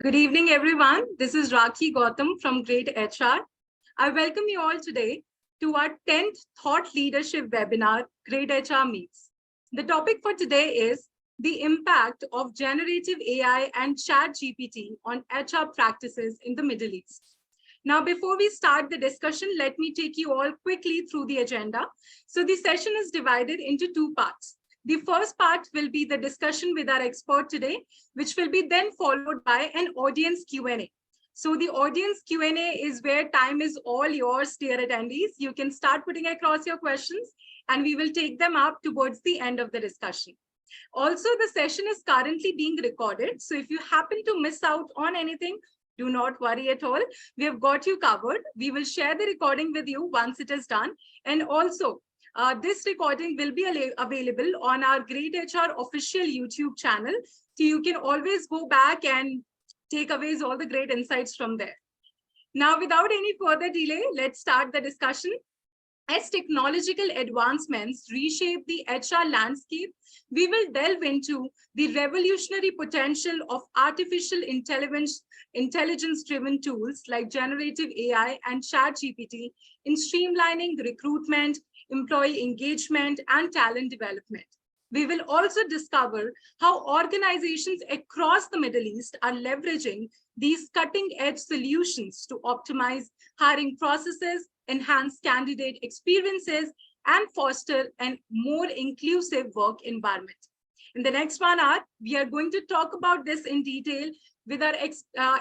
Good evening, everyone. This is Rakhi Gautam from greytHR. I welcome you all today to our 10th Thought Leadership webinar, greytHR Meets. The topic for today is the impact of generative AI and ChatGPT on HR practices in the Middle East. Now, before we start the discussion, let me take you all quickly through the agenda. So the session is divided into two parts. The first part will be the discussion with our expert today, which will be then followed by an audience Q&A. So the audience Q&A is where time is all yours, dear attendees. You can start putting across your questions and we will take them up towards the end of the discussion. Also, the session is currently being recorded. So if you happen to miss out on anything, do not worry at all. We have got you covered. We will share the recording with you once it is done. And also, this recording will be available on our greytHR official YouTube channel. So you can always go back and take away all the great insights from there. Now, without any further delay, let's start the discussion. As technological advancements reshape the HR landscape, we will delve into the revolutionary potential of artificial intelligence-driven tools like generative AI and ChatGPT in streamlining recruitment, employee engagement, and talent development. We will also discover how organizations across the Middle East are leveraging these cutting-edge solutions to optimize hiring processes, enhance candidate experiences, and foster a more inclusive work environment. In the next 1 hour, we are going to talk about this in detail with our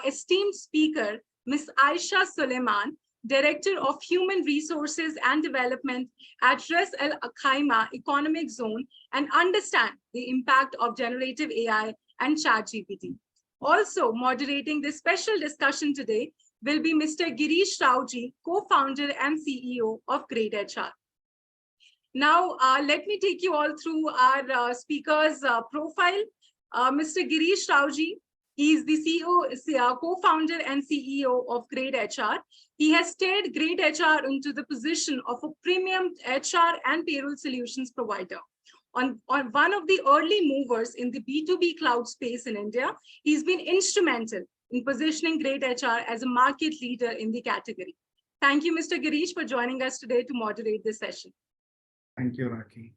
esteemed speaker, Ms. Aysha Sulaiman, Director of Human Resources and Development at Ras Al Khaimah Economic Zone, and understand the impact of generative AI and ChatGPT. Also moderating this special discussion today will be Mr. Girish Rauji, co-founder and CEO of greytHR. Now, let me take you all through our speaker's profile. Mr. Girish Rauji, he is the co-founder and CEO of greytHR. He has steered greytHR into the position of a premium HR and payroll solutions provider. On one of the early movers in the B2B cloud space in India, he's been instrumental in positioning greytHR as a market leader in the category. Thank you, Mr. Girish, for joining us today to moderate this session. Thank you, Rakhi.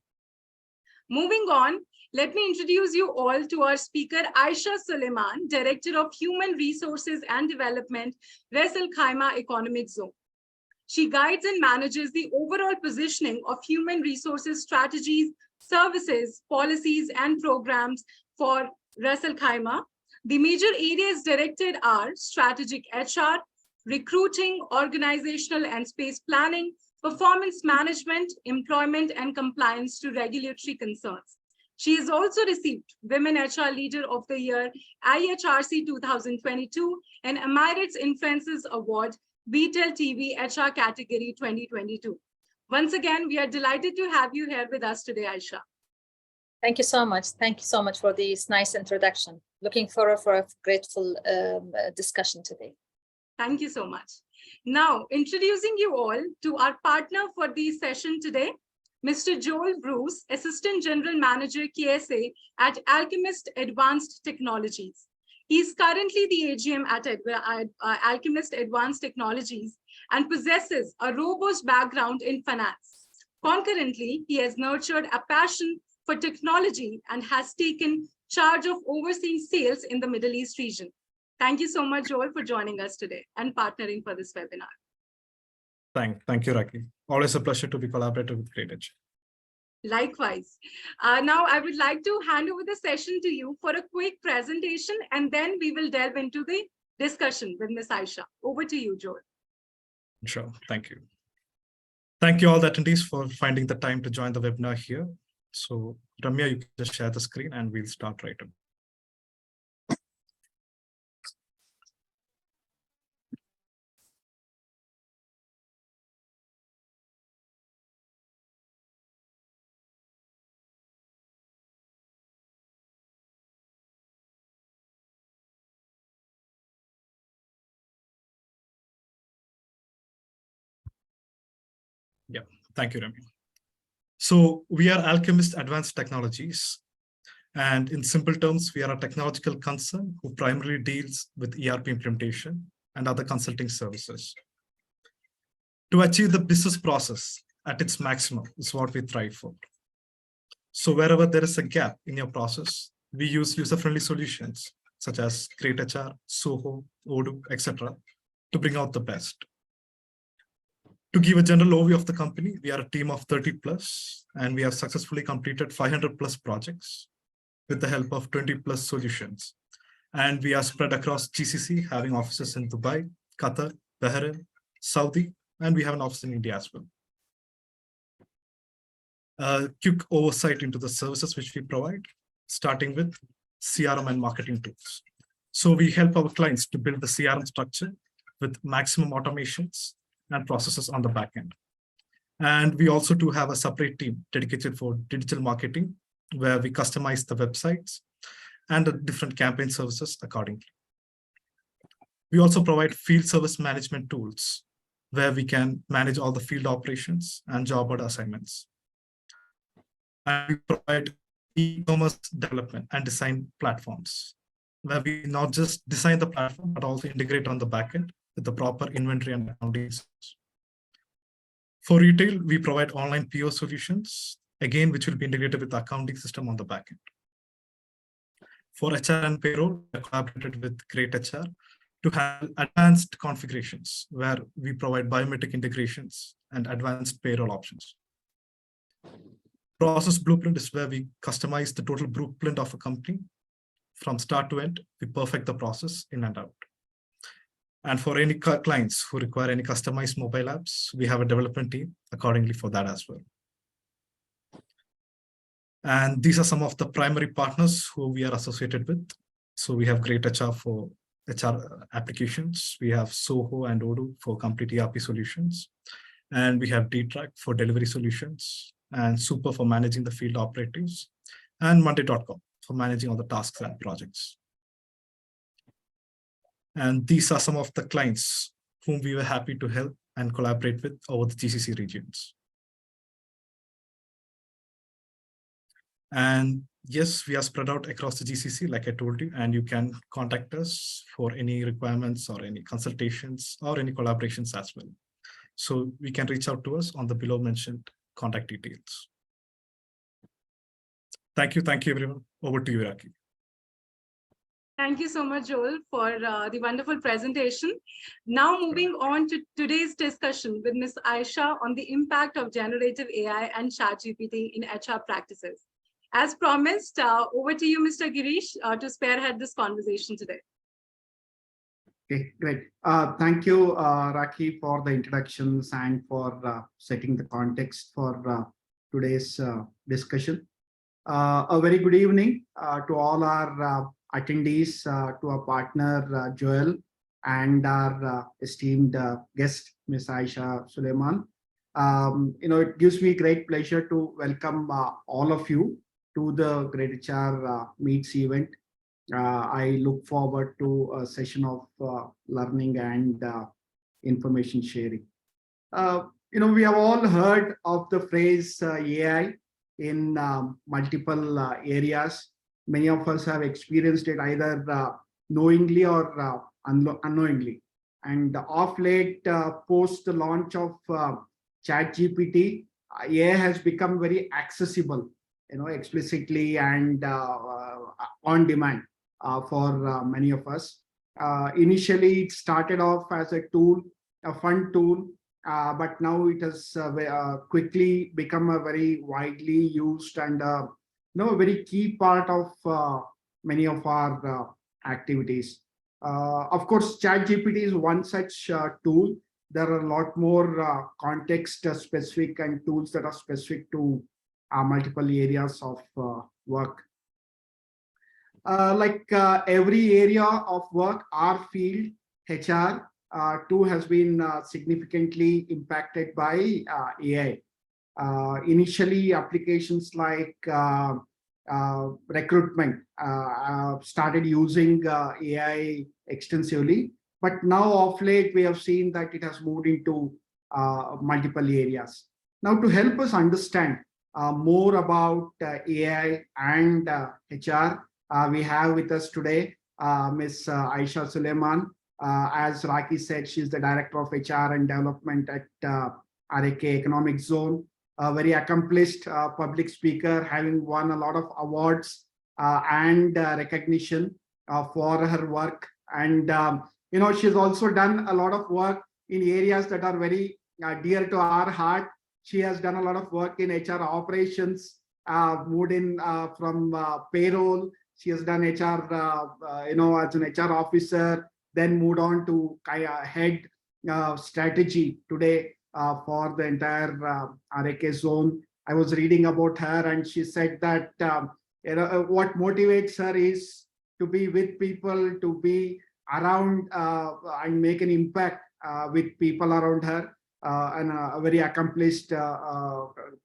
Moving on, let me introduce you all to our speaker, Aysha Sulaiman, Director of Human Resources and Development, Ras Al Khaimah Economic Zone. She guides and manages the overall positioning of human resources strategies, services, policies, and programs for Ras Al Khaimah. The major areas directed are strategic HR, recruiting, organizational and space planning, performance management, employment, and compliance to regulatory concerns. She has also received Women HR Leader of the Year, IHRC 2022, and Emirates Influencers Award, BTEL TV HR Category 2022. Once again, we are delighted to have you here with us today, Aysha. Thank you so much. Thank you so much for this nice introduction. Looking forward for a grateful discussion today. Thank you so much. Now, introducing you all to our partner for the session today, Mr. Joel Bruce, Assistant General Manager, KSA at Alchemist Advanced Technologies. He is currently the AGM at Alchemist Advanced Technologies and possesses a robust background in finance. Concurrently, he has nurtured a passion for technology and has taken charge of overseeing sales in the Middle East region. Thank you so much, Joel, for joining us today and partnering for this webinar. Thank you, Rakhi. Always a pleasure to be collaborative with greytHR. Likewise. Now, I would like to hand over the session to you for a quick presentation, and then we will delve into the discussion with Ms. Aysha. Over to you, Joel. Sure. Thank you. Thank you all the attendees for finding the time to join the webinar here. So, Ramya, you can just share the screen and we'll start right away. Yeah, thank you, Ramya. So we are Alchemist Advanced Technologies. And in simple terms, we are a technological concern who primarily deals with ERP implementation and other consulting services. To achieve the business process at its maximum is what we thrive for. So wherever there is a gap in your process, we use user-friendly solutions such as greytHR, Soho, Odoo, etc. to bring out the best. To give a general overview of the company, we are a team of 30 plus, and we have successfully completed 500 plus projects with the help of 20 plus solutions. And we are spread across GCC, having offices in Dubai, Qatar, Bahrain, Saudi, and we have an office in India as well. A quick oversight into the services which we provide, starting with CRM and marketing tools. So we help our clients to build the CRM structure with maximum automations and processes on the back end. And we also do have a separate team dedicated for digital marketing, where we customize the websites and the different campaign services accordingly. We also provide field service management tools, where we can manage all the field operations and job order assignments. And we provide e-commerce development and design platforms, where we not just design the platform, but also integrate on the backend with the proper inventory and accounting. For retail, we provide online PO solutions, again, which will be integrated with the accounting system on the backend. For HR and payroll, we collaborated with greytHR to have advanced configurations, where we provide biometric integrations and advanced payroll options. Process blueprint is where we customize the total blueprint of a company. From start to end, we perfect the process in and out. And for any clients who require any customized mobile apps, we have a development team accordingly for that as well. And these are some of the primary partners who we are associated with. So we have greytHR for HR applications. We have Soho and Odoo for complete ERP solutions. And we have DTrack for delivery solutions, and Super for managing the field operatives, and Monday.com for managing all the tasks and projects. And these are some of the clients whom we were happy to help and collaborate with over the GCC regions. And yes, we are spread out across the GCC, like I told you, and you can contact us for any requirements or any consultations or any collaborations as well. So we can reach out to us on the below mentioned contact details. Thank you everyone. Over to you, Raki. Thank you so much, Joel, for the wonderful presentation. Now moving on to today's discussion with Ms. Aysha on the impact of generative AI and ChatGPT in HR practices. As promised, over to you, Mr. Girish, to spearhead this conversation today. Okay, great. Thank you, Raki, for the introductions and for setting the context for today's discussion. A very good evening to all our attendees, to our partner, Joel, and our esteemed guest, Ms. Aysha Sulaiman. It gives me great pleasure to welcome all of you to the greytHR Meets event. I look forward to a session of learning and information sharing. We have all heard of the phrase AI in multiple areas. Many of us have experienced it either knowingly or unknowingly. And of late, post the launch of ChatGPT, AI has become very accessible, explicitly and on demand for many of us. Initially, it started off as a tool, a fun tool, but now it has quickly become a very widely used and a very key part of many of our activities. Of course, ChatGPT is one such tool. There are a lot more context-specific and tools that are specific to multiple areas of work. Like every area of work, our field, HR, too, has been significantly impacted by AI. Initially, applications like recruitment started using AI extensively, but now of late, we have seen that it has moved into multiple areas. Now, to help us understand more about AI and HR. We have with us today Ms. Aysha Sulaiman. As Raki said, she's the Director of HR and Development at RAK Economic Zone. A very accomplished public speaker, having won a lot of awards and recognition for her work. And she's also done a lot of work in areas that are very dear to our heart. She has done a lot of work in HR operations, moved in from payroll. She has done HR, as an HR officer, then moved on to head strategy today for the entire RAK zone. I was reading about her, and she said that what motivates her is to be with people, to be around and make an impact with people around her, and a very accomplished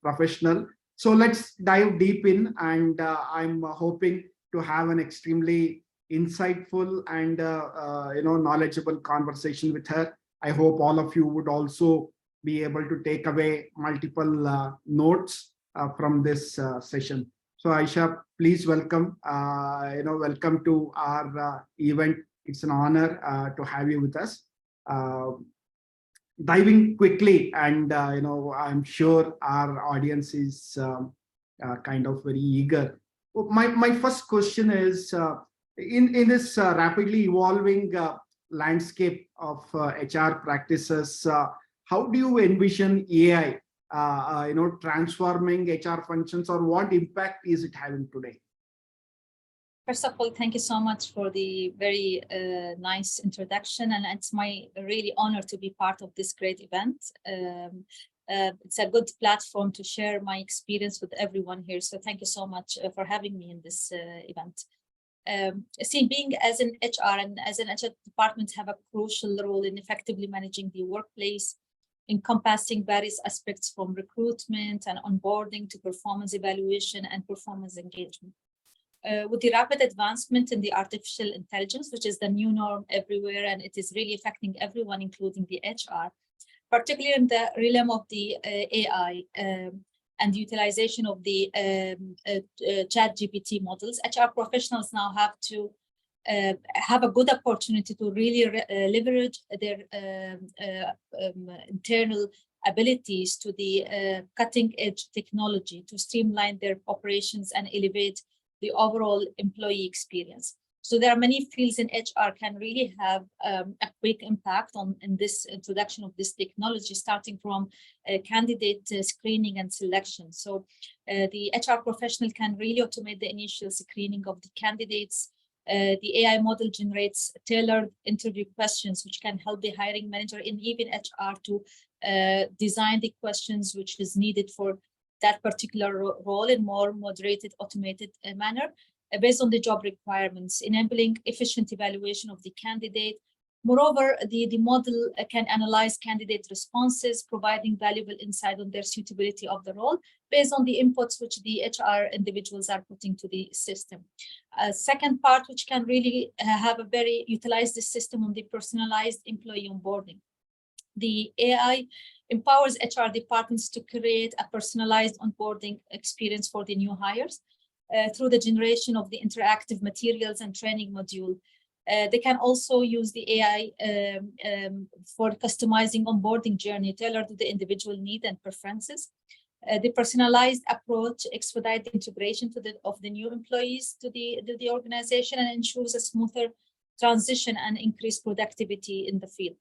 professional. So let's dive deep in, and I'm hoping to have an extremely insightful and knowledgeable conversation with her. I hope all of you would also be able to take away multiple notes from this session. So Aysha, please welcome. Welcome to our event. It's an honor to have you with us. Diving quickly, and I'm sure our audience is kind of very eager. My first question is, in this rapidly evolving landscape of HR practices, how do you envision AI, transforming HR functions, or what impact is it having today? First of all, thank you so much for the very nice introduction, and it's my really honor to be part of this great event. It's a good platform to share my experience with everyone here. So thank you so much for having me in this event. Being as an HR and as an HR department have a crucial role in effectively managing the workplace, encompassing various aspects from recruitment and onboarding to performance evaluation and performance engagement. With the rapid advancement in the artificial intelligence, which is the new norm everywhere, and it is really affecting everyone, including the HR, particularly in the realm of the AI and the utilization of the ChatGPT models, HR professionals now have to have a good opportunity to really leverage their internal abilities to the cutting edge technology to streamline their operations and elevate the overall employee experience. So there are many fields in HR can really have a quick impact in this introduction of this technology, starting from candidate screening and selection. So the HR professional can really automate the initial screening of the candidates. The AI model generates tailored interview questions, which can help the hiring manager and even HR to design the questions which is needed for that particular role in more moderated, automated manner based on the job requirements, enabling efficient evaluation of the candidate. Moreover, the model can analyze candidate responses, providing valuable insight on their suitability of the role based on the inputs which the HR individuals are putting to the system. Second part, which can really utilize this system on the personalized employee onboarding. The AI empowers HR departments to create a personalized onboarding experience for the new hires through the generation of the interactive materials and training module. They can also use the AI for customizing onboarding journey tailored to the individual need and preferences. The personalized approach expedites the integration of the new employees to the organization and ensures a smoother transition and increased productivity in the field.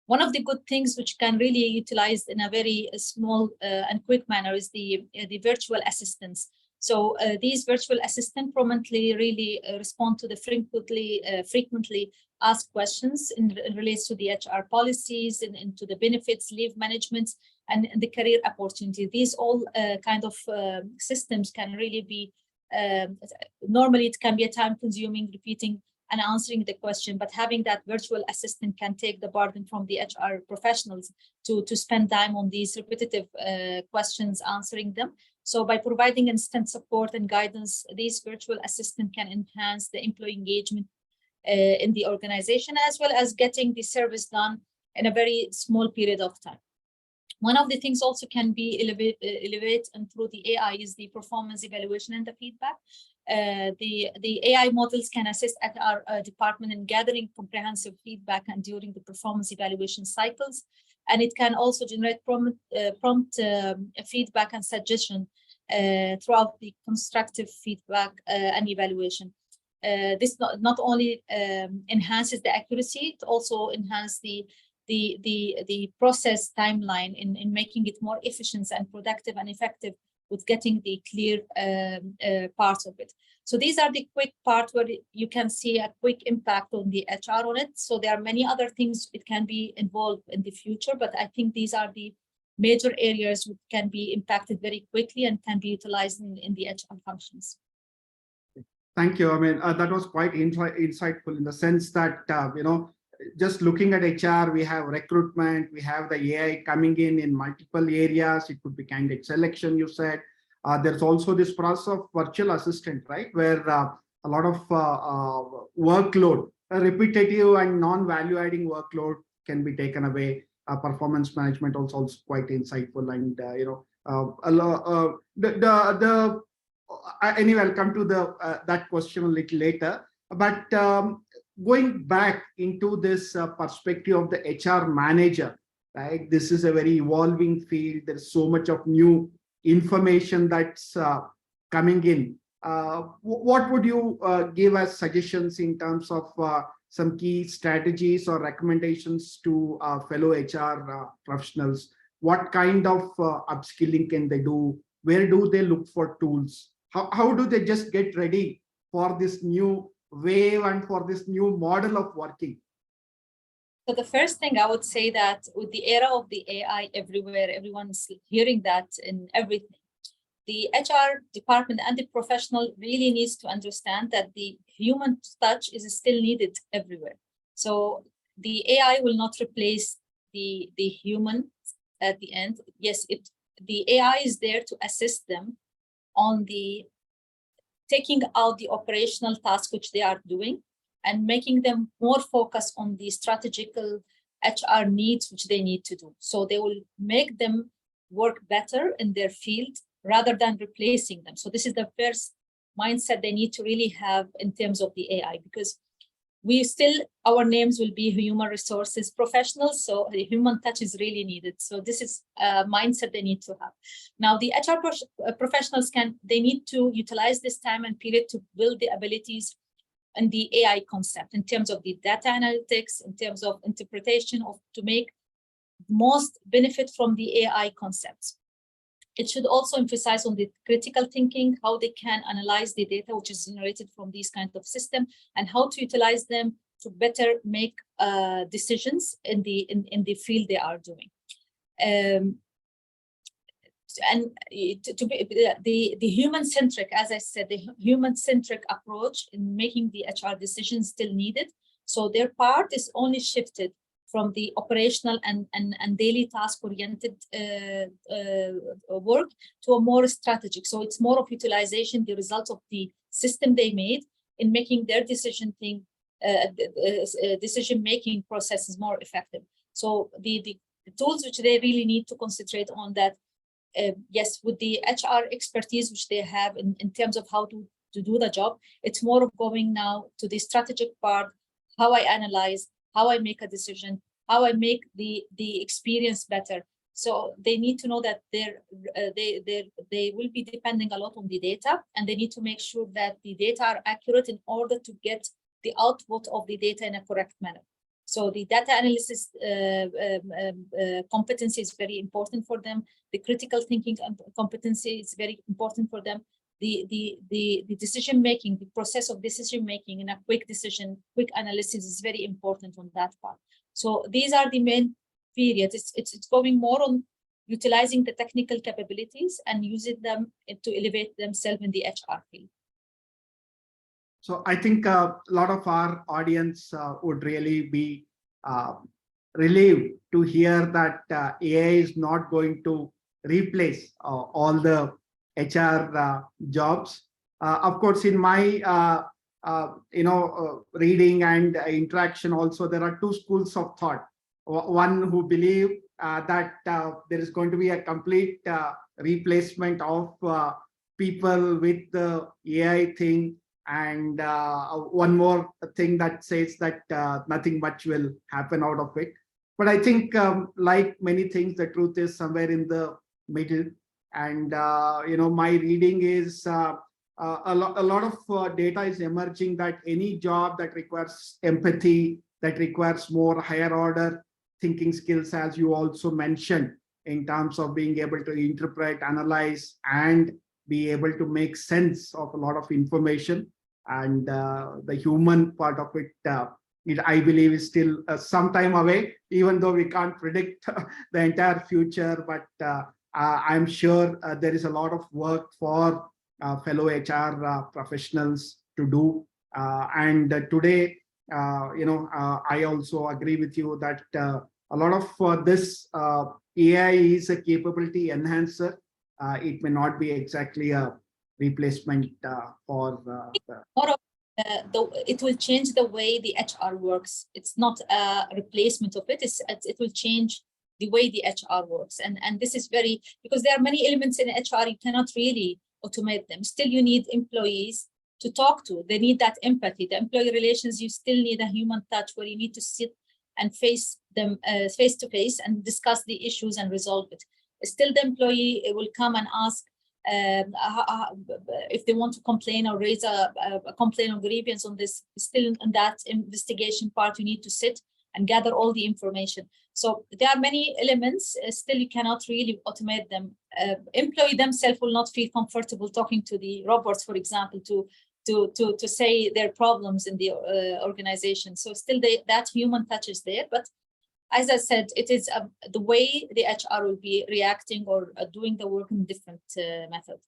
One of the good things which can really utilize in a very small and quick manner is the virtual assistants. So these virtual assistants promptly really respond to the frequently asked questions in relates to the HR policies and to the benefits, leave management, and the career opportunity. These all kind of systems can really be, normally it can be a time-consuming, repeating and answering the question, but having that virtual assistant can take the burden from the HR professionals to spend time on these repetitive questions, answering them. So by providing instant support and guidance, these virtual assistant can enhance the employee engagement in the organization, as well as getting the service done in a very small period of time. One of the things also can be elevate and through the AI is the performance evaluation and the feedback. The AI models can assist at our department in gathering comprehensive feedback and during the performance evaluation cycles. And it can also generate prompt feedback and suggestion throughout the constructive feedback and evaluation. This not only enhances the accuracy, it also enhances the process timeline in making it more efficient and productive and effective with getting the clear parts of it. So these are the quick part where you can see a quick impact on the HR on it. So there are many other things it can be involved in the future, but I think these are the major areas which can be impacted very quickly and can be utilized in the HR functions. Thank you. I mean, that was quite insightful in the sense that, just looking at HR, we have recruitment, we have the AI coming in multiple areas. It could be candidate selection, you said. There's also this process of virtual assistant, right? Where a lot of workload, repetitive and non-value adding workload can be taken away. Performance management also quite insightful. And, anyway, I'll come to that question a little later. But going back into this perspective of the HR manager, right? This is a very evolving field. There's so much of new information that's coming in. What would you give as suggestions in terms of some key strategies or recommendations to fellow HR professionals? What kind of upskilling can they do? Where do they look for tools? How do they just get ready for this new wave and for this new model of working? So the first thing I would say that with the era of the AI everywhere, everyone's hearing that in everything. The HR department and the professional really needs to understand that the human touch is still needed everywhere. So the AI will not replace the human at the end. Yes, the AI is there to assist them on the taking out the operational task which they are doing and making them more focused on the strategical HR needs which they need to do. So they will make them work better in their field rather than replacing them. So this is the first mindset they need to really have in terms of the AI, because our names will be human resources professionals, so the human touch is really needed. So this is a mindset they need to have. Now the HR professionals they need to utilize this time and period to build the abilities and the AI concept in terms of the data analytics, in terms of interpretation to make most benefit from the AI concepts. It should also emphasize on the critical thinking, how they can analyze the data which is generated from these kinds of systems and how to utilize them to better make decisions in the field they are doing. And to be the human-centric, as I said, the human-centric approach in making the HR decisions still needed. So their part is only shifted from the operational and daily task-oriented work to a more strategic. So it's more of utilization, the results of the system they made in making their decision-making processes more effective. So the tools which they really need to concentrate on that, yes, with the HR expertise which they have in terms of how to do the job, it's more of going now to the strategic part, how I analyze, how I make a decision, how I make the experience better. So they need to know that they will be depending a lot on the data, and they need to make sure that the data are accurate in order to get the output of the data in a correct manner. So the data analysis competency is very important for them. The critical thinking competency is very important for them. The decision making, the process of decision making, and a quick analysis is very important on that part. So these are the main periods. It's going more on utilizing the technical capabilities and using them to elevate themselves in the HR field. So I think a lot of our audience would really be relieved to hear that AI is not going to replace all the HR jobs. Of course, in my reading and interaction also, there are two schools of thought. One who believe that there is going to be a complete replacement of people with the AI thing. And one more thing that says that nothing much will happen out of it. But I think, like many things, the truth is somewhere in the middle. And my reading is a lot of data is emerging that any job that requires empathy, that requires more higher order thinking skills, as you also mentioned, in terms of being able to interpret, analyze, and be able to make sense of a lot of information. And the human part of it, I believe, is still some time away, even though we can't predict the entire future. But I'm sure there is a lot of work for fellow HR professionals to do. And today, I also agree with you that a lot of this AI is a capability enhancer. It may not be exactly a replacement for it will change the way the HR works. It's not a replacement of it. It will change the way the HR works. And this is because there are many elements in HR, you cannot really automate them. Still, you need employees to talk to. They need that empathy. The employee relations, you still need a human touch where you need to sit and face them face to face and discuss the issues and resolve it. Still, the employee will come and ask if they want to complain or raise a complaint or grievance on this. Still, in that investigation part, you need to sit and gather all the information. So there are many elements. Still, you cannot really automate them. Employee themselves will not feel comfortable talking to the robots, for example, to say their problems in the organization. So still, that human touch is there. But as I said, it is the way the HR will be reacting or doing the work in different methods.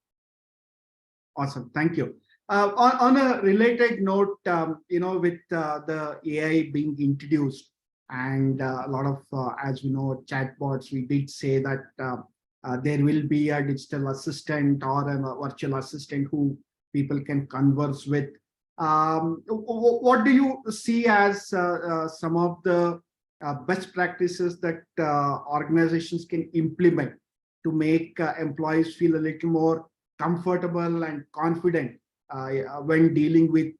Awesome, thank you. On a related note, with the AI being introduced and a lot of, as we know, chatbots, we did say that there will be a digital assistant or a virtual assistant who people can converse with. What do you see as some of the best practices that organizations can implement to make employees feel a little more comfortable and confident when dealing with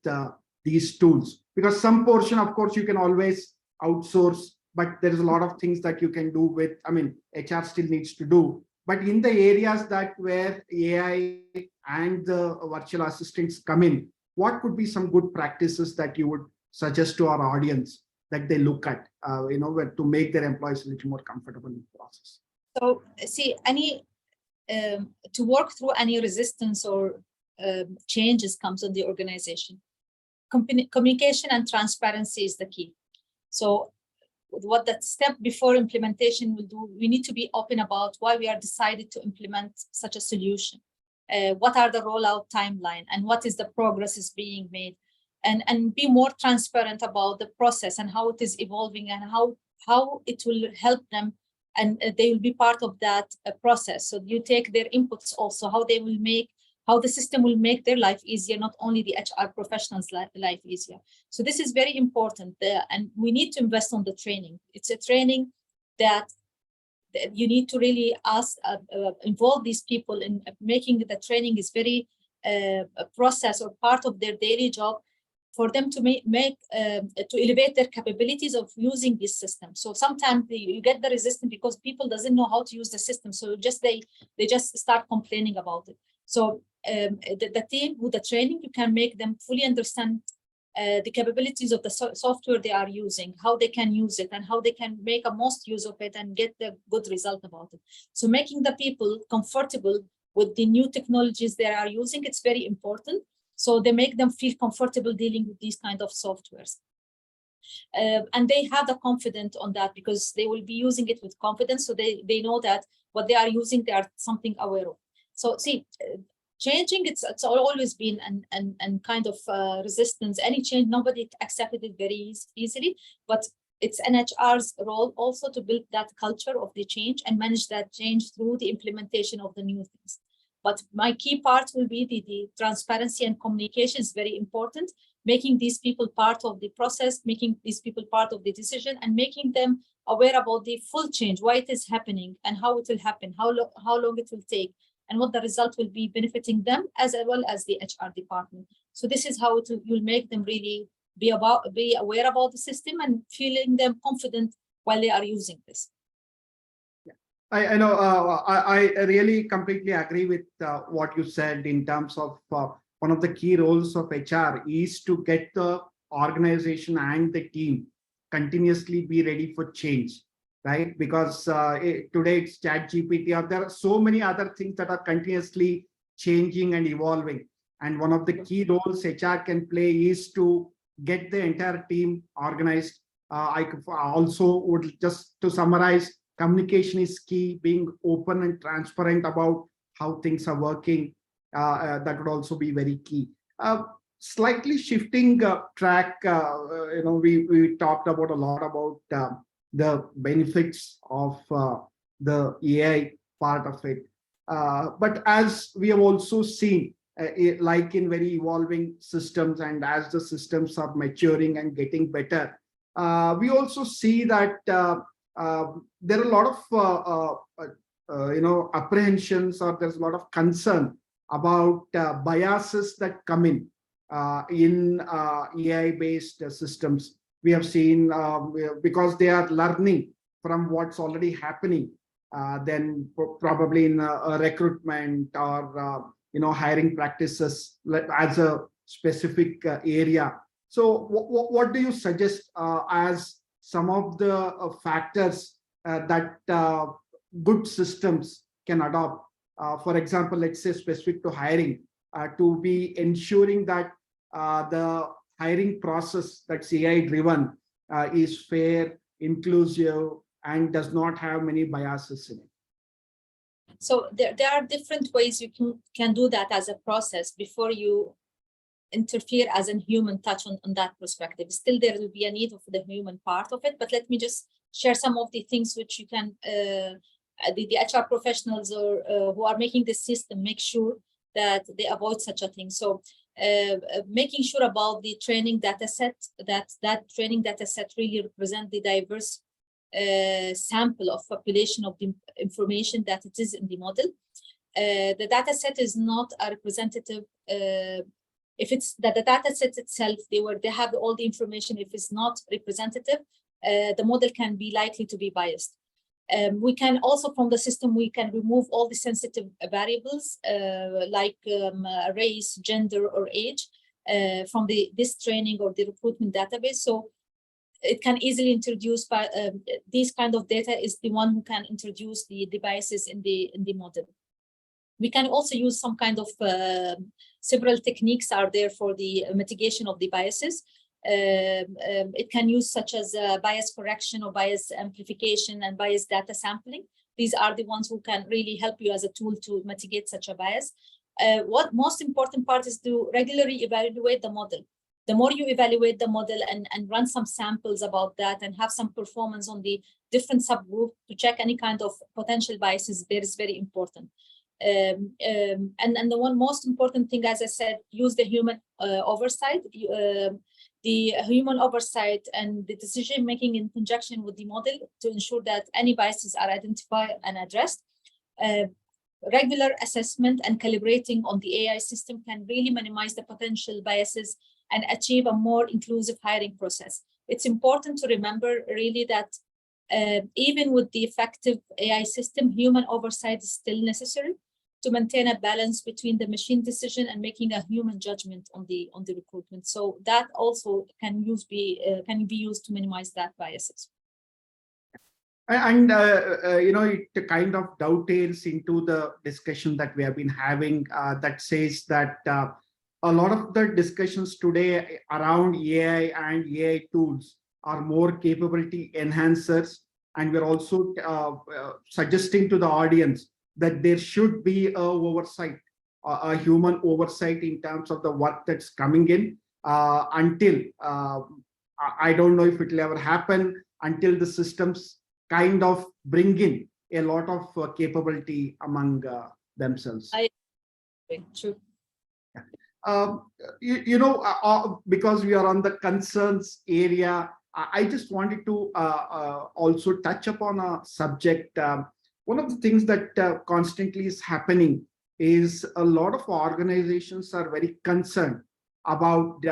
these tools? Because some portion, of course, you can always outsource, but there's a lot of things that you can do with, HR still needs to do. But in the areas that where AI and the virtual assistants come in, what could be some good practices that you would suggest to our audience that they look at, to make their employees a little more comfortable in the process? So, see, to work through any resistance or changes comes in the organization. Communication and transparency is the key. So what that step before implementation will do, we need to be open about why we are decided to implement such a solution. What are the rollout timeline and what is the progress is being made, and be more transparent about the process and how it is evolving and how it will help them, and they will be part of that process. So you take their inputs also, how the system will make their life easier, not only the HR professionals' life easier. So this is very important, and we need to invest on the training. It's a training that you need to really involve these people in making the training is very a process or part of their daily job for them to to elevate their capabilities of using this system. So sometimes you get the resistance because people doesn't know how to use the system. So they just start complaining about it. So the team with the training, you can make them fully understand the capabilities of the software they are using, how they can use it, and how they can make a most use of it and get the good result about it. So making the people comfortable with the new technologies they are using, it's very important. So they make them feel comfortable dealing with these kind of softwares. And they have the confidence on that because they will be using it with confidence. So they know that what they are using, they are something aware of. So see, changing, it's always been and kind of resistance. Any change, nobody accepted it very easily, but it's NHR's role also to build that culture of the change and manage that change through the implementation of the new things. But my key part will be the transparency and communication is very important. making these people part of the process, making these people part of the decision, and making them aware about the full change, why it is happening and how it will happen, how long it will take, and what the result will be benefiting them as well as the HR department. So this is how you'll make them really be aware about the system and feeling them confident while they are using this. I know I really completely agree with what you said in terms of one of the key roles of HR is to get the organization and the team continuously be ready for change, right? Because today it's ChatGPT, or there are so many other things that are continuously changing and evolving. And one of the key roles HR can play is to get the entire team organized. I also would just to summarize, communication is key, being open and transparent about how things are working. That would also be very key. Slightly shifting track, we talked about a lot about the benefits of the AI part of it. But as we have also seen, like in very evolving systems, and as the systems are maturing and getting better, we also see that there are a lot of apprehensions, or there's a lot of concern about biases that come in AI-based systems. We have seen because they are learning from what's already happening, then probably in recruitment or hiring practices as a specific area. So what do you suggest as some of the factors that good systems can adopt? For example, let's say specific to hiring, to be ensuring that the hiring process that's AI driven is fair, inclusive, and does not have many biases in it. So there are different ways you can do that as a process before you interfere as a human touch on that perspective. Still, there will be a need of the human part of it, but let me just share some of the things which you can, the HR professionals or who are making this system, make sure that they avoid such a thing. So making sure about the training data set, that training data set really represent the diverse sample of population of the information that it is in the model. The data set is not a representative. If it's that the data set itself, they have all the information. If it's not representative, the model can be likely to be biased. We can also, from the system, we can remove all the sensitive variables like race, gender, or age from this training or the recruitment database. So it can easily introduce these kind of data is the one who can introduce the biases in the model. We can also use some kind of several techniques are there for the mitigation of the biases. It can use such as bias correction or bias amplification and bias data sampling. These are the ones who can really help you as a tool to mitigate such a bias. What most important part is to regularly evaluate the model. The more you evaluate the model and run some samples about that and have some performance on the different subgroup to check any kind of potential biases, there is very important. And the one most important thing, as I said, use the human oversight. The human oversight and the decision making in conjunction with the model to ensure that any biases are identified and addressed. Regular assessment and calibrating on the AI system can really minimize the potential biases and achieve a more inclusive hiring process. It's important to remember really that even with the effective AI system, human oversight is still necessary to maintain a balance between the machine decision and making a human judgment on the recruitment. So that also can be used to minimize that biases. And it kind of dovetails into the discussion that we have been having that says that a lot of the discussions today around AI and AI tools are more capability enhancers. And we're also suggesting to the audience that there should be a human oversight in terms of the work that's coming in until, I don't know if it will ever happen, until the systems kind of bring in a lot of capability among themselves. True. Because we are on the concerns area, I just wanted to also touch upon a subject. One of the things that constantly is happening is a lot of organizations are very concerned about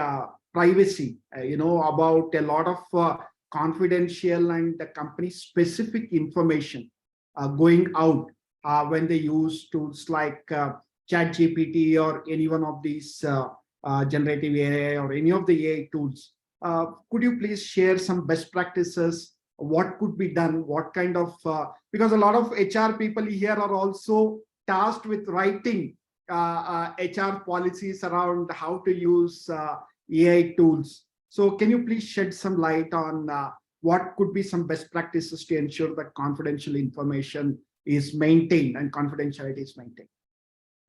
privacy, about a lot of confidential and company specific information going out when they use tools like ChatGPT or any one of these generative AI or any of the AI tools. Could you please share some best practices? What could be done? What kind of, because a lot of HR people here are also tasked with writing HR policies around how to use AI tools. So can you please shed some light on what could be some best practices to ensure that confidential information is maintained and confidentiality is maintained?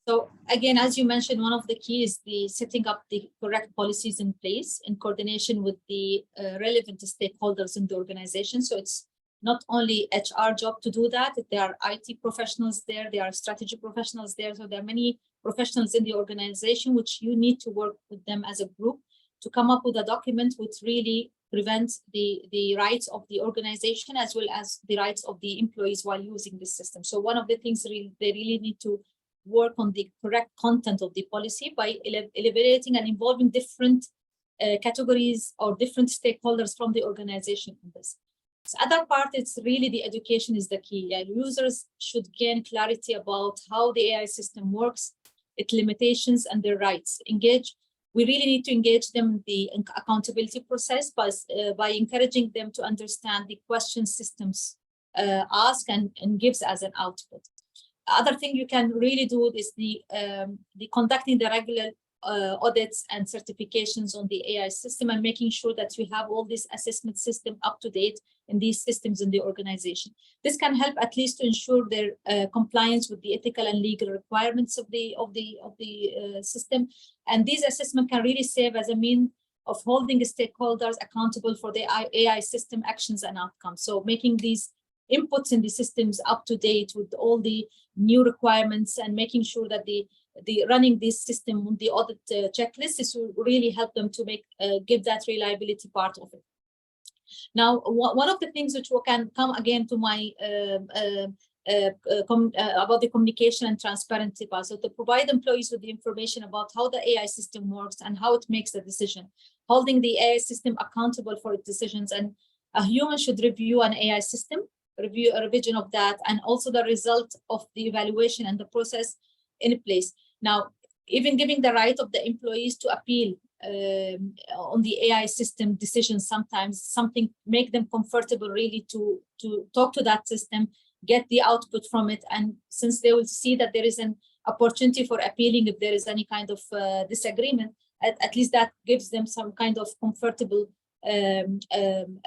So again, as you mentioned, one of the keys is the setting up the correct policies in place in coordination with the relevant stakeholders in the organization. So it's not only HR job to do that. There are IT professionals there, there are strategy professionals there. So there are many professionals in the organization which you need to work with them as a group to come up with a document which really prevents the rights of the organization as well as the rights of the employees while using this system. So one of the things they really need to work on the correct content of the policy by elaborating and involving different categories or different stakeholders from the organization in this. So other part, it's really the education is the key. Yeah, users should gain clarity about how the AI system works, its limitations and their rights. We really need to engage them in the accountability process by encouraging them to understand the question systems ask and gives as an output. Other thing you can really do is the conducting the regular audits and certifications on the AI system and making sure that you have all this assessment system up to date in these systems in the organization. This can help at least to ensure their compliance with the ethical and legal requirements of the system. And these assessments can really serve as a means of holding stakeholders accountable for the AI system actions and outcomes. So making these inputs in the systems up to date with all the new requirements and making sure that the running this system, the audit checklist will really help them to give that reliability part of it. Now, one of the things which can come again to my about the communication and transparency part. So to provide employees with the information about how the AI system works and how it makes the decision, holding the AI system accountable for its decisions, and a human should review an AI system, review a revision of that, and also the result of the evaluation and the process in place. Now, even giving the right of the employees to appeal on the AI system decisions, sometimes something make them comfortable really to talk to that system, get the output from it. And since they will see that there is an opportunity for appealing if there is any kind of disagreement, at least that gives them some kind of comfortable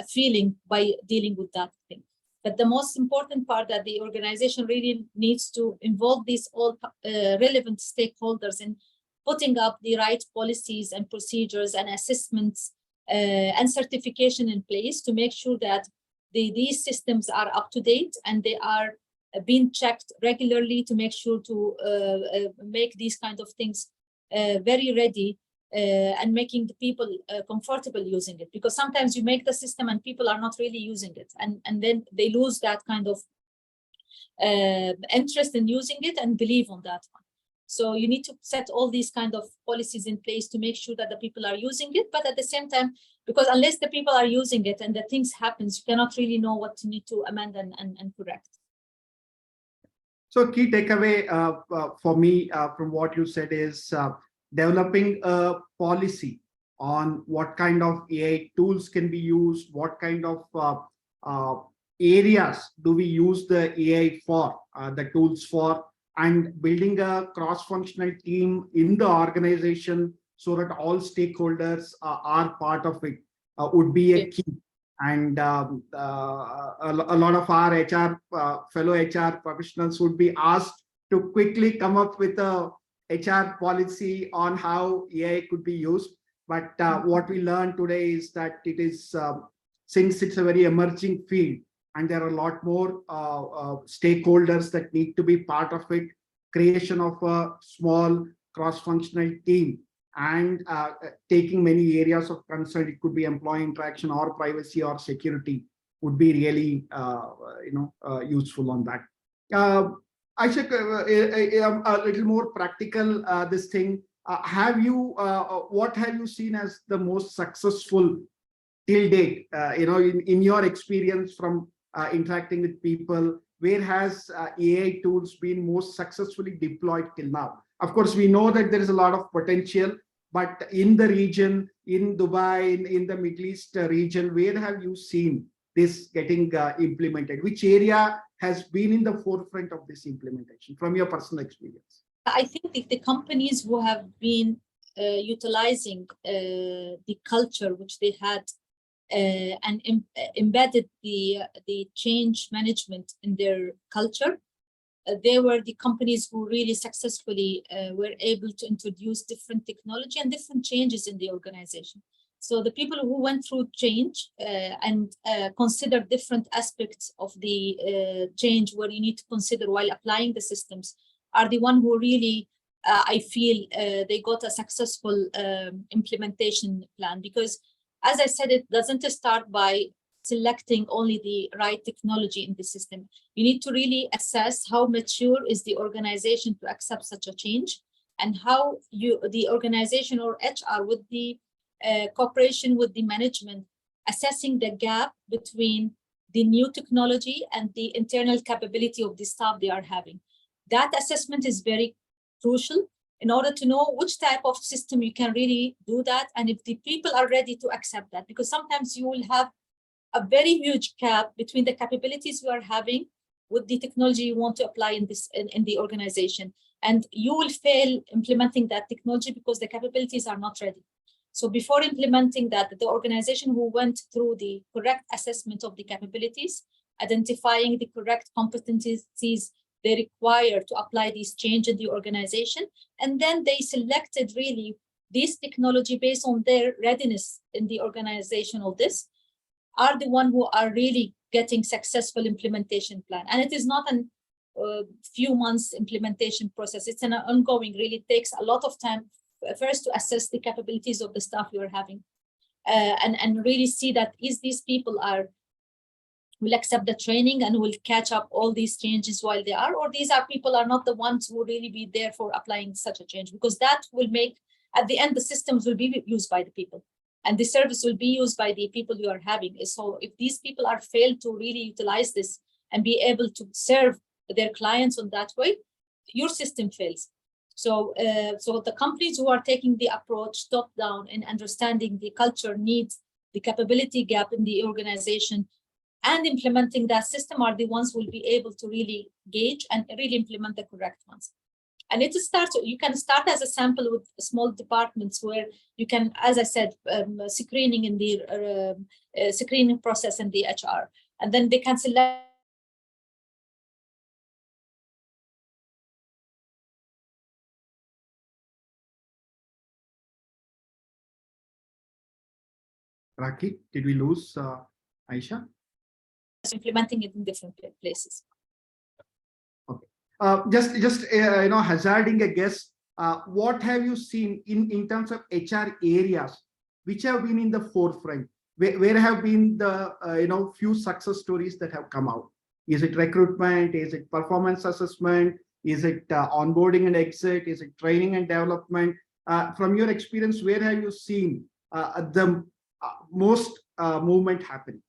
feeling by dealing with that thing. But the most important part that the organization really needs to involve these all relevant stakeholders in putting up the right policies and procedures and assessments and certification in place to make sure that these systems are up to date and they are being checked regularly to make sure to make these kind of things very ready and making the people comfortable using it, because sometimes you make the system and people are not really using it, and then they lose that kind of interest in using it and believe on that one. So you need to set all these kind of policies in place to make sure that the people are using it, but at the same time, because unless the people are using it and the things happens, you cannot really know what you need to amend and correct. So key takeaway for me from what you said is developing a policy on what kind of AI tools can be used, what kind of areas do we use the AI for, the tools for, and building a cross-functional team in the organization so that all stakeholders are part of it would be a key. And a lot of our HR, fellow HR professionals would be asked to quickly come up with a HR policy on how AI could be used. But what we learned today is that it is, since it's a very emerging field and there are a lot more stakeholders that need to be part of it, creation of a small cross-functional team and taking many areas of concern. It could be employee interaction or privacy or security would be really useful on that. Aysha, a little more practical this thing. What have you seen as the most successful till date, in your experience from interacting with people? Where has AI tools been most successfully deployed till now? Of course, we know that there is a lot of potential, but in the region, in Dubai, in the Middle East region, where have you seen this getting implemented? Which area has been in the forefront of this implementation from your personal experience? I think the companies who have been utilizing the culture which they had and embedded the change management in their culture, they were the companies who really successfully were able to introduce different technology and different changes in the organization. So the people who went through change and considered different aspects of the change where you need to consider while applying the systems are the one who really, I feel, they got a successful implementation plan. Because as I said, it doesn't start by selecting only the right technology in the system. You need to really assess how mature is the organization to accept such a change, and how the organization or HR with the cooperation with the management, assessing the gap between the new technology and the internal capability of the staff they are having. That assessment is very crucial in order to know which type of system you can really do that, and if the people are ready to accept that. Because sometimes you will have a very huge gap between the capabilities you are having with the technology you want to apply in the organization, and you will fail implementing that technology because the capabilities are not ready. So before implementing that, the organization who went through the correct assessment of the capabilities, identifying the correct competencies they require to apply this change in the organization, and then they selected really this technology based on their readiness in the organization of this, are the one who are really getting successful implementation plan. And it is not a few months implementation process. It's an ongoing, really takes a lot of time first to assess the capabilities of the staff you are having, and really see that these people will accept the training and will catch up all these changes while they are, or these are people are not the ones who will really be there for applying such a change, because that will make, at the end, the systems will be used by the people and the service will be used by the people you are having. So if these people are failed to really utilize this and be able to serve their clients on that way, your system fails. So the companies who are taking the approach top down in understanding the culture needs, the capability gap in the organization, and implementing that system are the ones who will be able to really gauge and really implement the correct ones. And it starts, you can start as a sample with small departments where you can, as I said, screening in the screening process in the HR, and then they can select. Raki, did we lose Aysha? Implementing it in different places. Okay. Just hazarding a guess, what have you seen in terms of HR areas which have been in the forefront? Where have been the few success stories that have come out? Is it recruitment? Is it performance assessment? Is it onboarding and exit? Is it training and development? From your experience, where have you seen the most movement happening?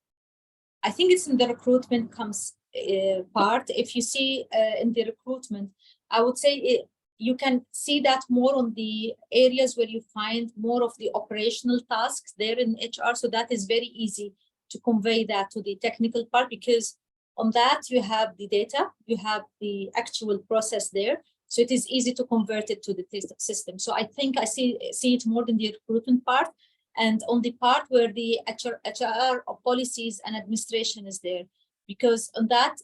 I think it's in the recruitment comes part. If you see in the recruitment, I would say you can see that more on the areas where you find more of the operational tasks there in HR. So that is very easy to convey that to the technical part, because on that you have the data, you have the actual process there. So it is easy to convert it to the system. So I think I see it more in the recruitment part, and on the part where the HR policies and administration is there, because on that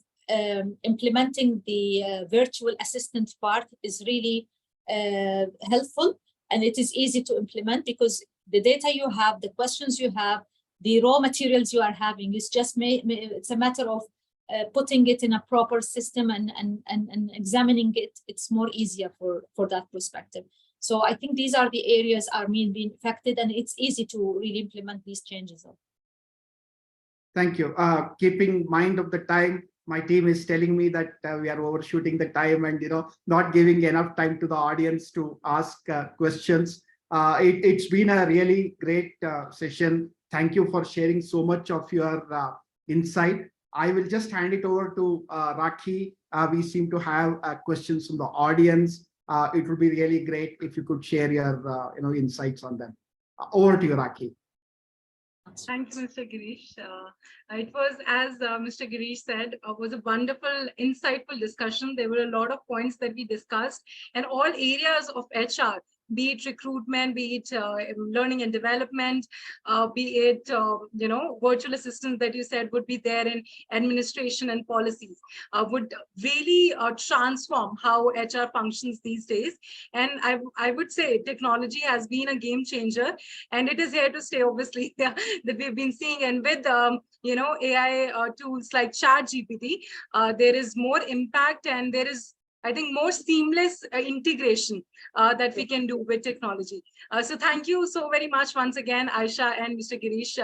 implementing the virtual assistant part is really helpful, and it is easy to implement because the data you have, the questions you have, the raw materials you are having is just it's a matter of putting it in a proper system and examining it. It's more easier for that perspective. So I think these are the areas are being affected, and it's easy to really implement these changes. Thank you. Keeping mind of the time, my team is telling me that we are overshooting the time and not giving enough time to the audience to ask questions. It's been a really great session. Thank you for sharing so much of your insight. I will just hand it over to Rakhi. We seem to have questions from the audience. It would be really great if you could share your insights on them. Over to you, Rakhi. Thank you, Mr. Girish. It was, as Mr. Girish said, was a wonderful, insightful discussion. There were a lot of points that we discussed, and all areas of HR, be it recruitment, be it learning and development, be it virtual assistants that you said would be there in administration and policies, would really transform how HR functions these days. And I would say technology has been a game changer, and it is here to stay, obviously, that we've been seeing. And with AI tools like ChatGPT, there is more impact, and there is, I think, more seamless integration that we can do with technology. So thank you so very much once again, Aysha and Mr. Girish,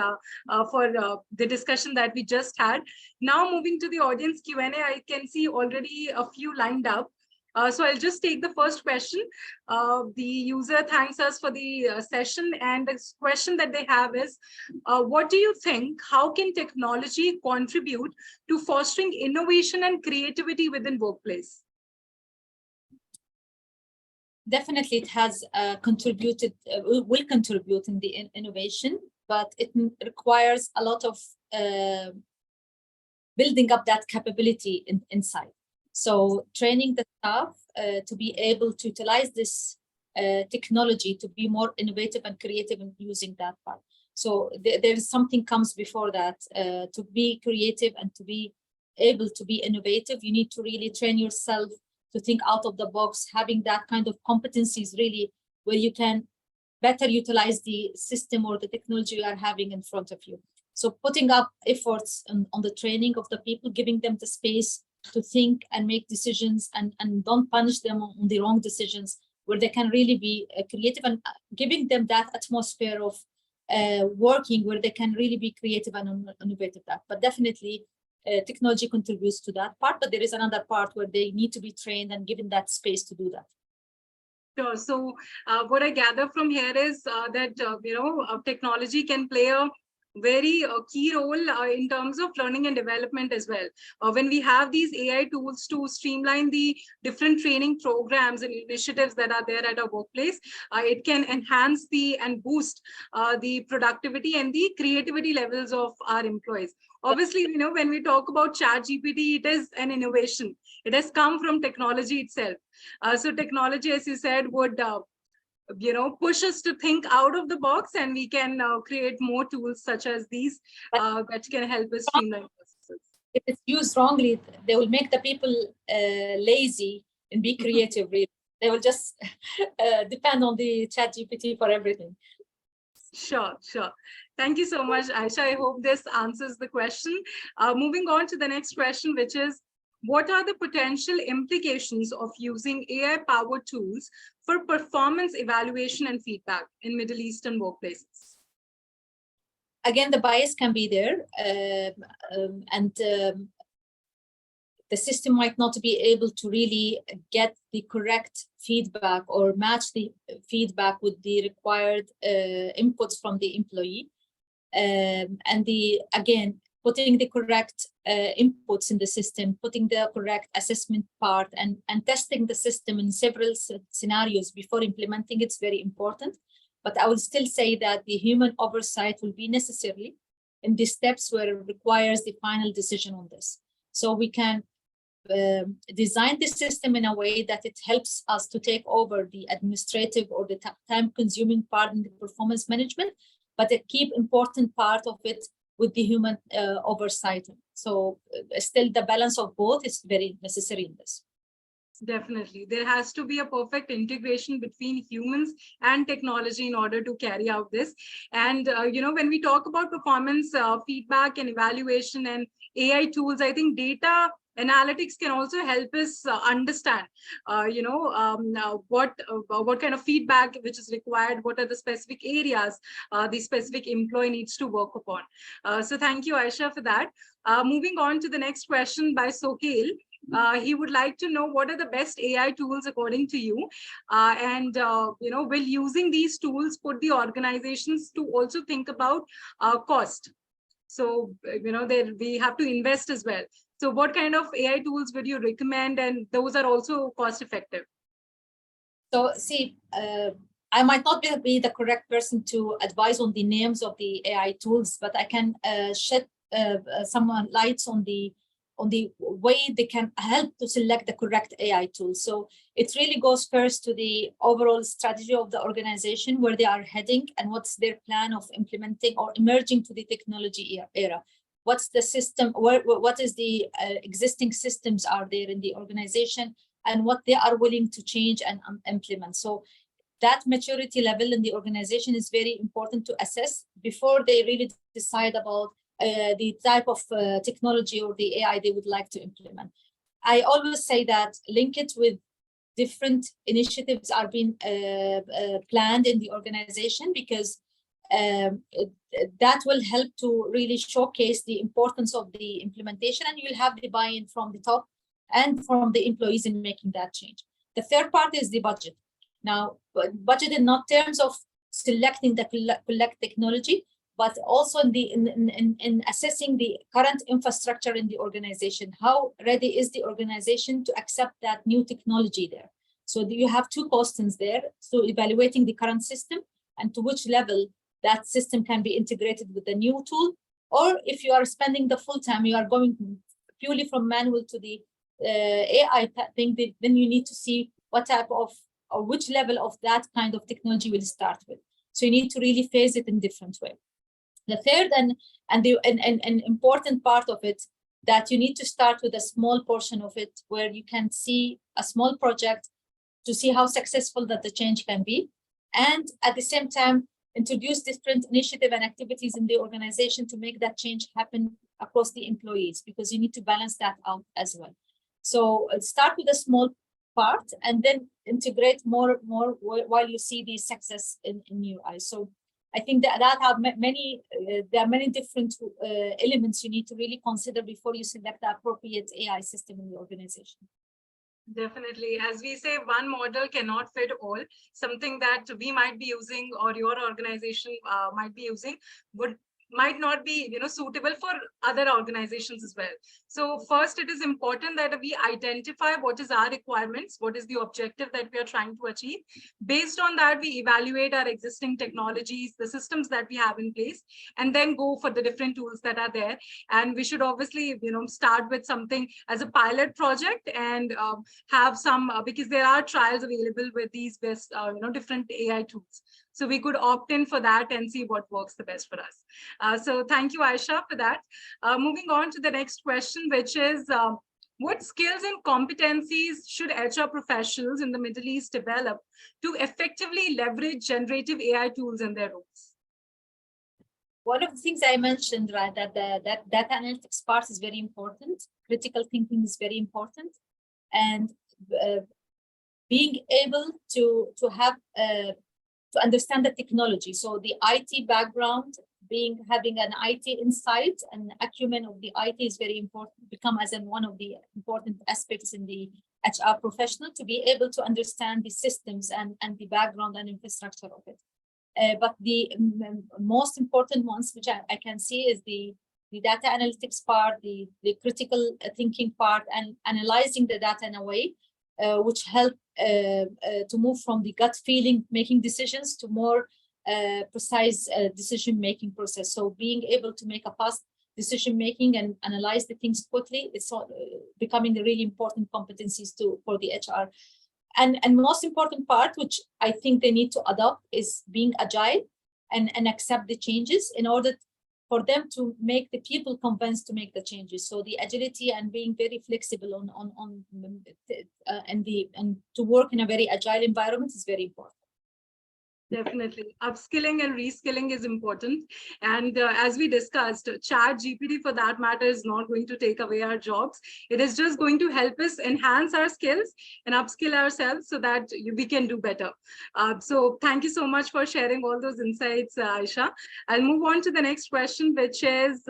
for the discussion that we just had. Now moving to the audience Q&A, I can see already a few lined up. So I'll just take the first question. The user thanks us for the session, and the question that they have is, what do you think, how can technology contribute to fostering innovation and creativity within workplace? Definitely, it has contributed, will contribute in the innovation, but it requires a lot of building up that capability inside. So training the staff to be able to utilize this technology to be more innovative and creative in using that part. So there is something comes before that. To be creative and to be able to be innovative, you need to really train yourself to think out of the box. Having that kind of competencies really where you can better utilize the system or the technology you are having in front of you. So putting up efforts on the training of the people, giving them the space to think and make decisions, and don't punish them on the wrong decisions, where they can really be creative, and giving them that atmosphere of working where they can really be creative and innovative. But definitely technology contributes to that part, but there is another part where they need to be trained and given that space to do that. Sure. So what I gather from here is that technology can play a very key role in terms of learning and development as well. When we have these AI tools to streamline the different training programs and initiatives that are there at our workplace, it can enhance and boost the productivity and the creativity levels of our employees. Obviously, when we talk about ChatGPT, it is an innovation. It has come from technology itself. So technology, as you said, would push us to think out of the box, and we can create more tools such as these that can help us streamline processes. If it's used wrongly, they will make the people lazy and be creative. Really. They will just depend on the ChatGPT for everything. Sure. Thank you so much, Aysha. I hope this answers the question. Moving on to the next question, which is, what are the potential implications of using AI-powered tools for performance evaluation and feedback in Middle Eastern workplaces? Again, the bias can be there, and the system might not be able to really get the correct feedback or match the feedback with the required inputs from the employee. And again, putting the correct inputs in the system, putting the correct assessment part, and testing the system in several scenarios before implementing it's very important. But I would still say that the human oversight will be necessary in the steps where it requires the final decision on this. So we can design the system in a way that it helps us to take over the administrative or the time-consuming part in the performance management, but a key important part of it with the human oversight. So still the balance of both is very necessary in this. Definitely. There has to be a perfect integration between humans and technology in order to carry out this. And, when we talk about performance feedback and evaluation and AI tools, I think data analytics can also help us understand, what kind of feedback which is required, what are the specific areas the specific employee needs to work upon. So thank you, Aysha, for that. Moving on to the next question by Sokail. He would like to know what are the best AI tools according to you, will using these tools put the organizations to also think about cost. So there we have to invest as well. So what kind of AI tools would you recommend, and those are also cost effective? So see, I might not be the correct person to advise on the names of the AI tools, but I can shed some lights on the way they can help to select the correct AI tools. So it really goes first to the overall strategy of the organization, where they are heading and what's their plan of implementing or emerging to the technology era. What's the system, what is the existing systems are there in the organization, and what they are willing to change and implement. So that maturity level in the organization is very important to assess before they really decide about the type of technology or the AI they would like to implement. I always say that link it with different initiatives are being planned in the organization, because that will help to really showcase the importance of the implementation, and you'll have the buy-in from the top and from the employees in making that change. The third part is the budget. Now, budget in not terms of selecting the correct technology, but also in assessing the current infrastructure in the organization. How ready is the organization to accept that new technology there? So you have two questions there. So evaluating the current system and to which level that system can be integrated with the new tool, or if you are spending the full time, you are going purely from manual to the AI thing, then you need to see what type of or which level of that kind of technology will start with. So you need to really phase it in different way. The third and important part of it, that you need to start with a small portion of it, where you can see a small project to see how successful that the change can be, and at the same time introduce different initiative and activities in the organization to make that change happen across the employees, because you need to balance that out as well. So start with a small part and then integrate more while you see the success in your eyes. So I think that have there are many different elements you need to really consider before you select the appropriate AI system in the organization. Definitely. As we say, one model cannot fit all. Something that we might be using or your organization might be using might not be suitable for other organizations as well. So first, it is important that we identify what is our requirements, what is the objective that we are trying to achieve. Based on that, we evaluate our existing technologies, the systems that we have in place, and then go for the different tools that are there. And we should obviously start with something as a pilot project and have some because there are trials available with these best different AI tools. So we could opt in for that and see what works the best for us. So thank you, Aysha, for that. Moving on to the next question, which is, what skills and competencies should HR professionals in the Middle East develop to effectively leverage generative AI tools in their roles? One of the things I mentioned, right, that data analytics part is very important. Critical thinking is very important, and being able to have to understand the technology. So the IT background, having an IT insight and acumen of the IT is very important, become as one of the important aspects in the HR professional, to be able to understand the systems and the background and infrastructure of it. But the most important ones, which I can see, is the data analytics part, the critical thinking part, and analyzing the data in a way which help to move from the gut feeling making decisions to more precise decision-making process. So being able to make a fast decision-making and analyze the things quickly is becoming the really important competencies for the HR. And most important part, which I think they need to adopt, is being agile and accept the changes in order for them to make the people convinced to make the changes. So the agility and being very flexible and to work in a very agile environment is very important. Definitely. Upskilling and reskilling is important. And as we discussed, ChatGPT for that matter is not going to take away our jobs. It is just going to help us enhance our skills and upskill ourselves so that we can do better. So thank you so much for sharing all those insights, Aysha. I'll move on to the next question, which is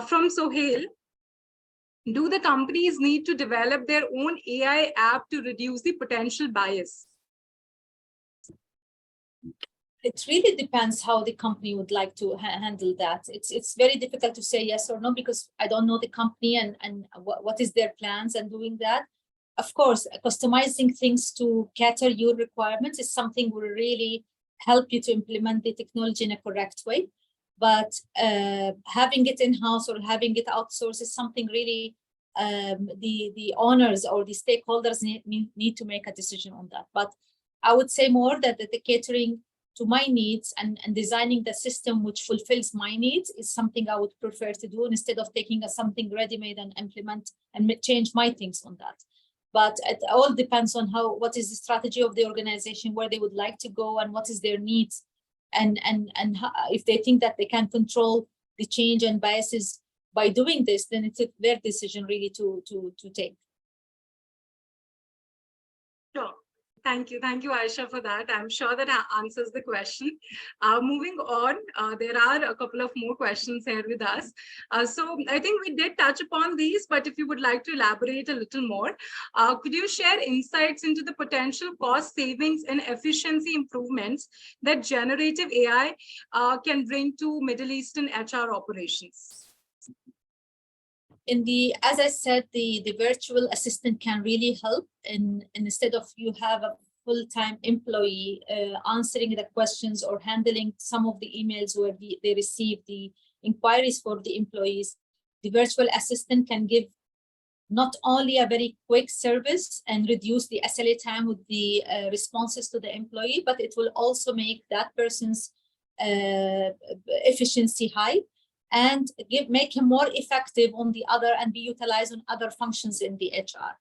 from Sohail. Do the companies need to develop their own AI app to reduce the potential bias? It really depends how the company would like to handle that. It's very difficult to say yes or no because I don't know the company and what is their plans and doing that. Of course, customizing things to cater your requirements is something will really help you to implement the technology in a correct way. But having it in-house or having it outsourced is something really the owners or the stakeholders need to make a decision on that. But I would say more that the catering to my needs and designing the system which fulfills my needs is something I would prefer to do instead of taking something ready-made and implement and change my things on that. But it all depends on what is the strategy of the organization, where they would like to go and what is their needs. And how, if they think that they can control the change and biases by doing this, then it's their decision really to take. Sure. Thank you, Aysha, for that. I'm sure that answers the question. Moving on, there are a couple of more questions here with us. So I think we did touch upon these, but if you would like to elaborate a little more, could you share insights into the potential cost savings and efficiency improvements that generative AI can bring to Middle Eastern HR operations? As I said, the virtual assistant can really help instead of you have a full-time employee answering the questions or handling some of the emails where they receive the inquiries for the employees. The virtual assistant can give not only a very quick service and reduce the SLA time with the responses to the employee, but it will also make that person's efficiency high and make him more effective on the other and be utilized on other functions in the HR.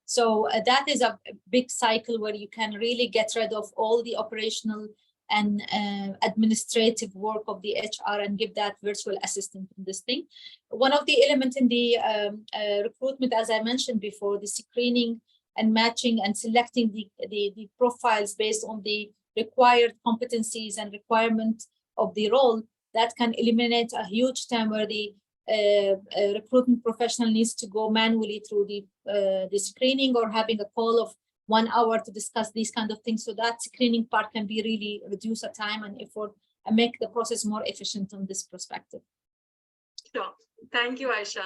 So that is a big cycle where you can really get rid of all the operational and administrative work of the HR and give that virtual assistant in this thing. One of the elements in the recruitment, as I mentioned before, the screening and matching and selecting the profiles based on the required competencies and requirement of the role, that can eliminate a huge time where the recruitment professional needs to go manually through the screening or having a call of 1 hour to discuss these kind of things. So that screening part can be really reduce the time and effort and make the process more efficient from this perspective. Sure. Thank you, Aysha.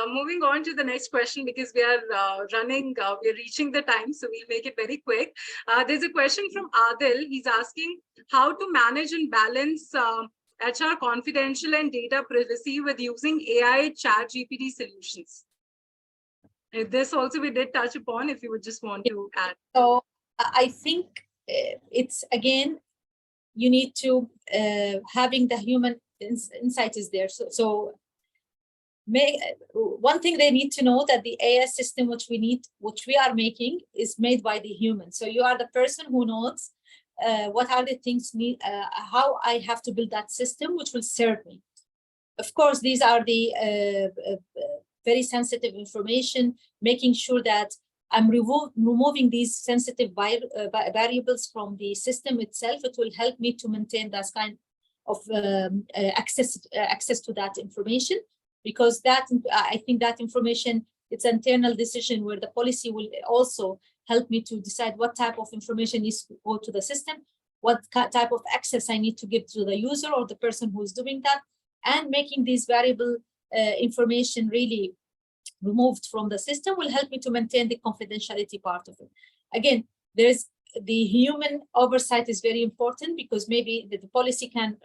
Moving on to the next question, because we are we're reaching the time, so we'll make it very quick. There's a question from Adil. He's asking how to manage and balance HR confidential and data privacy with using AI ChatGPT solutions. This also we did touch upon, if you would just want to add. So I think it's, again, you need to, having the human insight is there. So one thing they need to know that the AI system which we are making is made by the human. So you are the person who knows what are the things how I have to build that system which will serve me. Of course, these are the very sensitive information, making sure that I'm removing these sensitive variables from the system itself. It will help me to maintain that kind of access to that information, because I think that information, it's an internal decision where the policy will also help me to decide what type of information needs to go to the system, what type of access I need to give to the user or the person who's doing that, and making these variable information really removed from the system will help me to maintain the confidentiality part of it. Again, there's the human oversight is very important, because maybe the policy can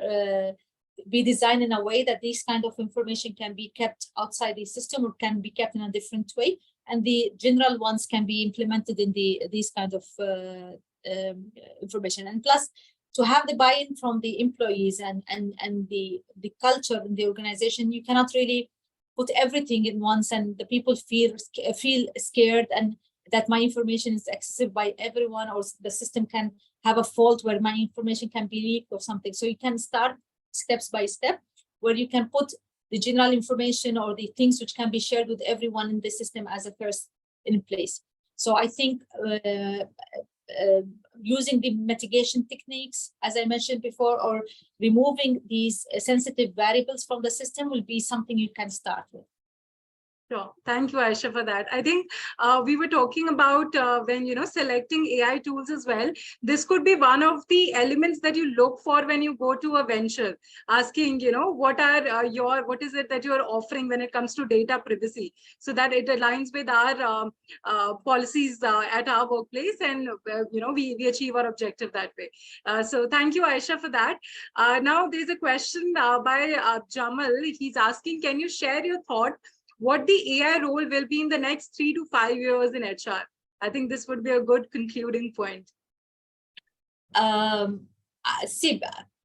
be designed in a way that this kind of information can be kept outside the system or can be kept in a different way, and the general ones can be implemented in these kind of information. And plus, to have the buy-in from the employees and the culture in the organization, you cannot really put everything in once, and the people feel scared and that my information is accessible by everyone, or the system can have a fault where my information can be leaked or something. So you can start steps by step, where you can put the general information or the things which can be shared with everyone in the system as a first in place. So I think using the mitigation techniques, as I mentioned before, or removing these sensitive variables from the system will be something you can start with. Sure. Thank you, Aysha, for that. I think we were talking about when, selecting AI tools as well. This could be one of the elements that you look for when you go to a venture, asking, what is it that you are offering when it comes to data privacy, so that it aligns with our policies at our workplace, and, we achieve our objective that way. So thank you, Aysha, for that. Now, there's a question by Jamal. He's asking, can you share your thought what the AI role will be in the next 3 to 5 years in HR? I think this would be a good concluding point. See,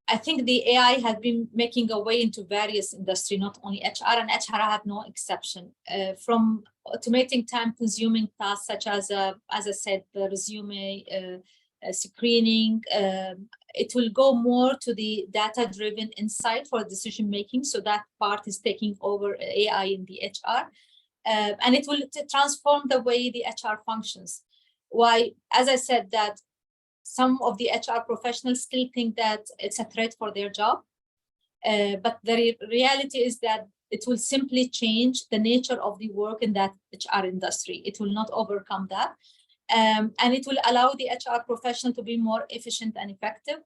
I think the AI has been making a way into various industries, not only HR, and HR have no exception. From automating time-consuming tasks such as I said, the resume screening, it will go more to the data-driven insight for decision-making. So that part is taking over AI in the HR, and it will transform the way the HR functions. Why, as I said, that some of the HR professionals still think that it's a threat for their job, but the reality is that it will simply change the nature of the work in that HR industry. It will not overcome that. And it will allow the HR professional to be more efficient and effective,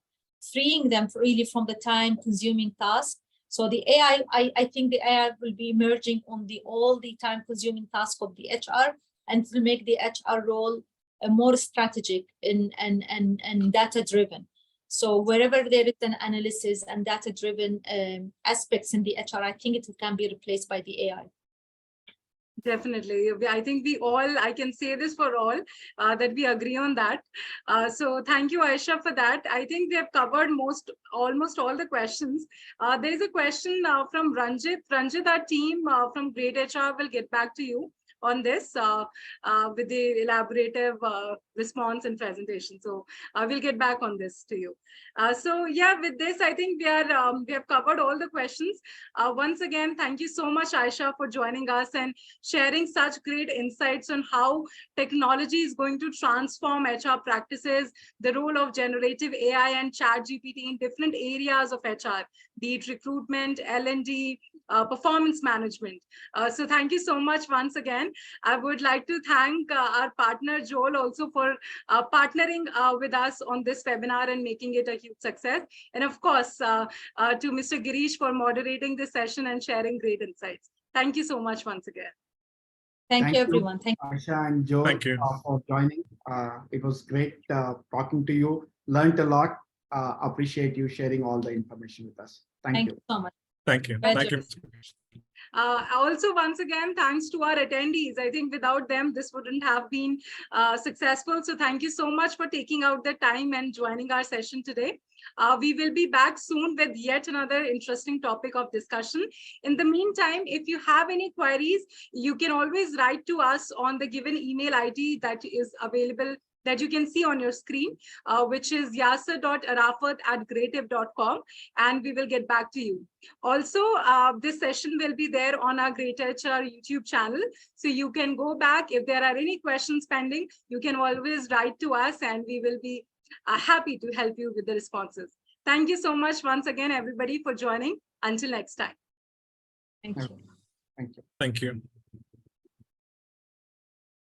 freeing them really from the time-consuming tasks. So the AI, I think the AI will be emerging on all the time-consuming tasks of the HR, and it will make the HR role more strategic and data-driven. So wherever there is an analysis and data-driven aspects in the HR, I think it can be replaced by the AI. Definitely. I think I can say this for all, that we agree on that. So thank you, Aysha, for that. I think we have covered almost all the questions. There is a question from Ranjit. Ranjit, our team from greytHR will get back to you on this with the elaborative response and presentation. So we'll get back on this to you. So yeah, with this, I think we have covered all the questions. Once again, thank you so much, Aysha, for joining us and sharing such great insights on how technology is going to transform HR practices, the role of generative AI and ChatGPT in different areas of HR, be it recruitment, L&D, performance management. So thank you so much once again. I would like to thank our partner Joel also for partnering with us on this webinar and making it a huge success. And of course, to Mr. Girish for moderating this session and sharing great insights. Thank you so much once again. Thank you, everyone. Thank you, Aysha and Joel, for joining. It was great talking to you. Learned a lot. Appreciate you sharing all the information with us. Thank you so much. Thank you. Thank you. Also, once again, thanks to our attendees. I think without them, this wouldn't have been successful. So thank you so much for taking out the time and joining our session today. We will be back soon with yet another interesting topic of discussion. In the meantime, if you have any queries, you can always write to us on the given email ID that is available, that you can see on your screen, which is yasser.arafat@greytip.com, and we will get back to you. Also, this session will be there on our greytHR YouTube channel, so you can go back. If there are any questions pending, you can always write to us, and we will be happy to help you with the responses. Thank you so much once again, everybody, for joining. Until next time. Thank you. Thank you. Thank you.